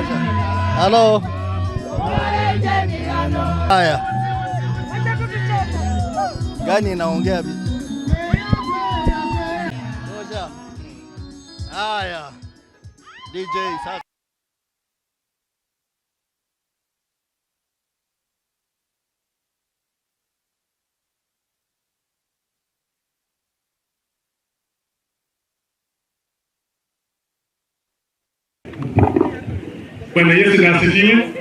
Halo. Haya. Gani naongea bi? Ngoja. Haya. DJ sasa. Bwana Yesu asifiwe.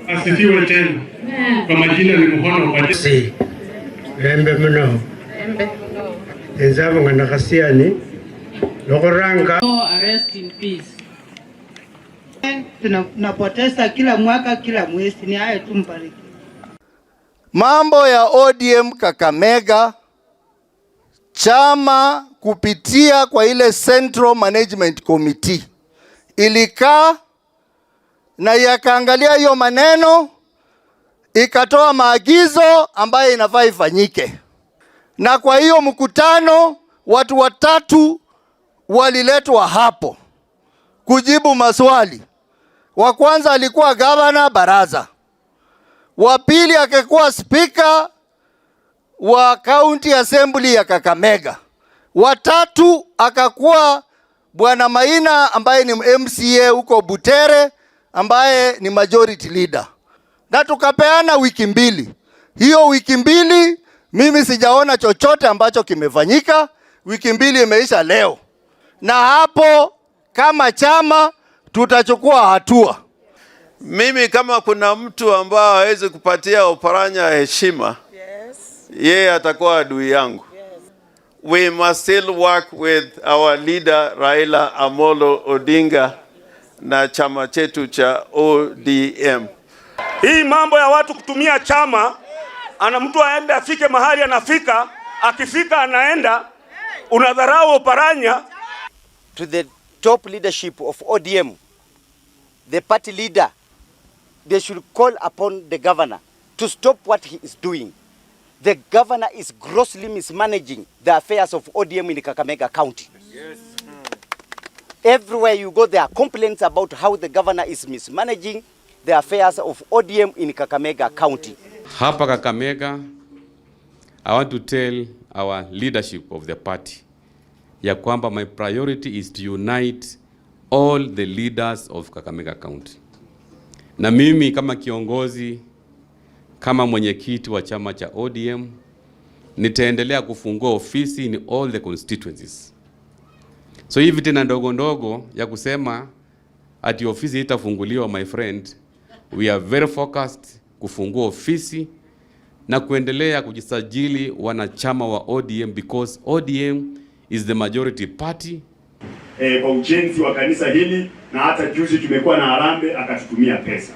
Asifiwe tena. Kwa majina ni Muhono kwa Yesu. Embe mno. Embe. Enzabu ngana kasiani. Lokoranga. Rest in peace. Tunapoteza kila mwaka kila mwezi, ni haya tumbariki. Mambo ya ODM Kakamega, chama kupitia kwa ile Central Management Committee ilikaa na yakaangalia hiyo maneno, ikatoa maagizo ambayo inafaa ifanyike. Na kwa hiyo mkutano watu watatu waliletwa hapo kujibu maswali. Wa kwanza alikuwa gavana Baraza. Wa pili akakuwa speaker wa County Assembly ya Kakamega. Wa tatu akakuwa Bwana Maina ambaye ni MCA huko Butere ambaye ni majority leader. Na tukapeana wiki mbili. Hiyo wiki mbili mimi sijaona chochote ambacho kimefanyika. Wiki mbili imeisha leo. Na hapo kama chama tutachukua hatua. Mimi kama kuna mtu ambao hawezi kupatia Oparanya heshima, yeye atakuwa adui yangu. We must still work with our leader Raila Amolo Odinga na chama chetu cha ODM. Hii mambo ya watu kutumia chama, ana mtu aende afike mahali anafika, akifika anaenda, unadharau Oparanya. To the top leadership of ODM, the party leader, they should call upon the governor to stop what he is doing. The governor is grossly mismanaging the affairs of ODM in Kakamega County. Yes. Everywhere you go, there are complaints about how the governor is mismanaging the affairs of ODM in Kakamega County. Hapa Kakamega, I want to tell our leadership of the party ya kwamba my priority is to unite all the leaders of Kakamega County. Na mimi kama kiongozi, kama mwenyekiti wa chama cha ODM, nitaendelea kufungua ofisi in all the constituencies. So hivi tena ndogo ndogo ya kusema ati ofisi itafunguliwa, my friend, we are very focused kufungua ofisi na kuendelea kujisajili wanachama wa ODM because ODM is the majority party. Kwa ujenzi wa kanisa hili, na hata juzi tumekuwa na harambee akatutumia pesa.